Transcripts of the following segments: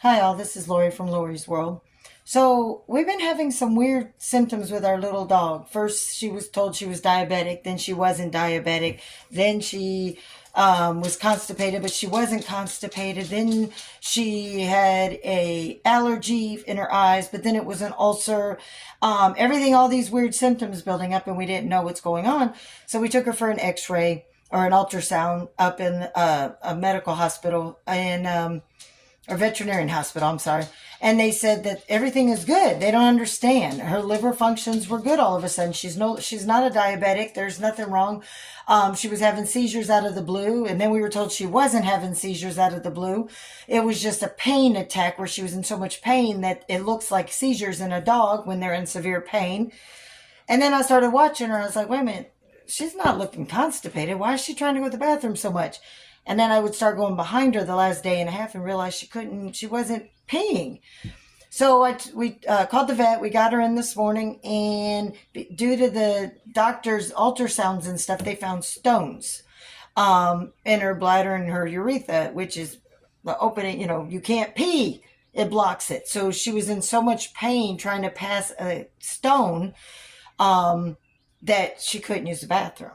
Hi all, this is Lori from Lori's World. So we've been having some weird symptoms with our little dog. First she was told she was diabetic, then she wasn't diabetic, then she was constipated, but she wasn't constipated. Then she had a allergy in her eyes, but then it was an ulcer. Everything, all these weird symptoms building up, and we didn't know what's going on. So we took her for an x-ray or an ultrasound up in a medical hospital, and or veterinarian hospital, I'm sorry. And they said that everything is good. They don't understand. Her liver functions were good all of a sudden. She's not a diabetic. There's nothing wrong. She was having seizures out of the blue. And then we were told she wasn't having seizures out of the blue. It was just a pain attack where she was in so much pain that it looks like seizures in a dog when they're in severe pain. And then I started watching her. I was like, wait a minute. She's not looking constipated. Why is she trying to go to the bathroom so much? And then I would start going behind her the last day and a half and realize she wasn't peeing. So we called the vet. We got her in this morning, and due to the doctor's ultrasounds and stuff, they found stones in her bladder and her urethra, which is the opening. You can't pee. It blocks it. So she was in so much pain trying to pass a stone that she couldn't use the bathroom.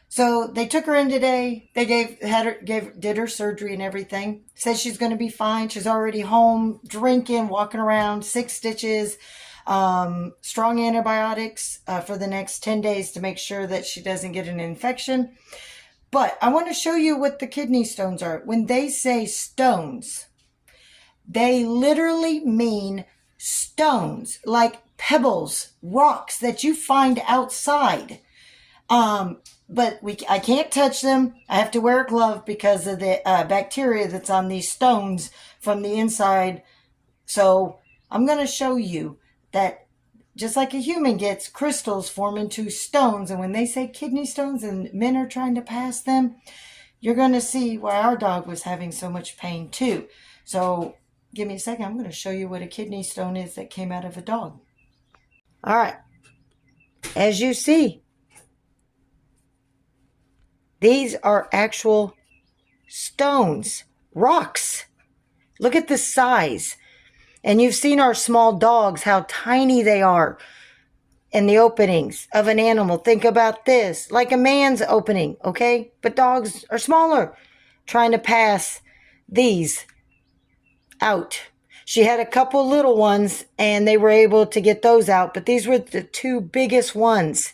So they took her in today. They did her surgery and everything. Said she's going to be fine. She's already home, drinking, walking around, 6 stitches, strong antibiotics for the next 10 days to make sure that she doesn't get an infection. But I want to show you what the kidney stones are. When they say stones, they literally mean stones, like pebbles, rocks that you find outside. But I can't touch them. I have to wear a glove because of the bacteria that's on these stones from the inside. So I'm going to show you that just like a human gets, crystals form into stones. And when they say kidney stones and men are trying to pass them, you're going to see why our dog was having so much pain too. So give me a second. I'm going to show you what a kidney stone is that came out of a dog. All right. As you see, these are actual stones, rocks. Look at the size. And you've seen our small dogs, how tiny they are in the openings of an animal. Think about this, like a man's opening, okay? But dogs are smaller, trying to pass these out. She had a couple little ones, and they were able to get those out, but these were the 2 biggest ones.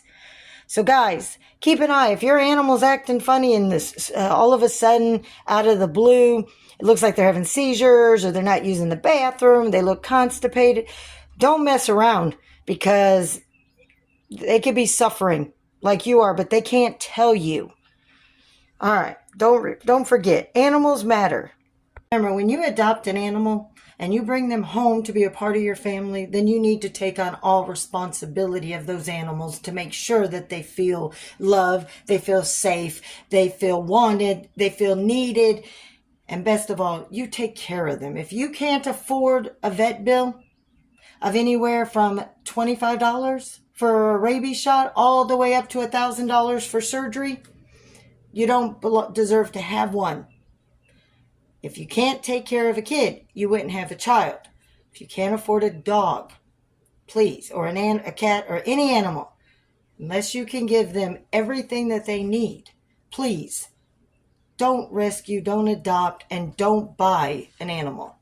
So guys, keep an eye. If your animal's acting funny in this, all of a sudden, out of the blue, it looks like they're having seizures or they're not using the bathroom, they look constipated, don't mess around because they could be suffering like you are, but they can't tell you. All right, don't forget, animals matter. Remember, when you adopt an animal and you bring them home to be a part of your family, then you need to take on all responsibility of those animals to make sure that they feel loved, they feel safe, they feel wanted, they feel needed, and best of all, you take care of them. If you can't afford a vet bill of anywhere from $25 for a rabies shot all the way up to $1,000 for surgery, you don't deserve to have one. If you can't take care of a kid, you wouldn't have a child. If you can't afford a dog, please, or a cat, or any animal, unless you can give them everything that they need, please, don't rescue, don't adopt, and don't buy an animal.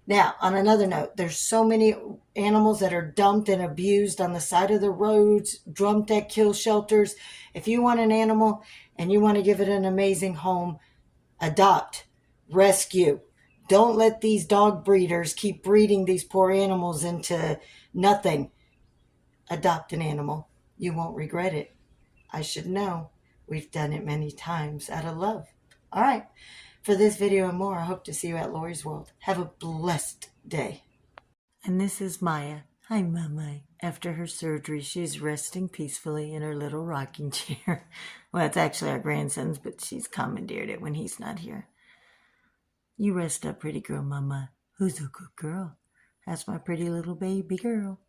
Now, on another note, there's so many animals that are dumped and abused on the side of the roads, dumped at kill shelters. If you want an animal and you want to give it an amazing home, adopt. Rescue. Don't let these dog breeders keep breeding these poor animals into nothing. Adopt an animal. You won't regret it. I should know. We've done it many times out of love. All right. For this video and more, I hope to see you at Lori's World. Have a blessed day. And this is Maya. Hi, Mama. After her surgery, she's resting peacefully in her little rocking chair. Well, it's actually our grandson's, but she's commandeered it when he's not here. You rest up, pretty girl, Mama. Who's a good girl? That's my pretty little baby girl.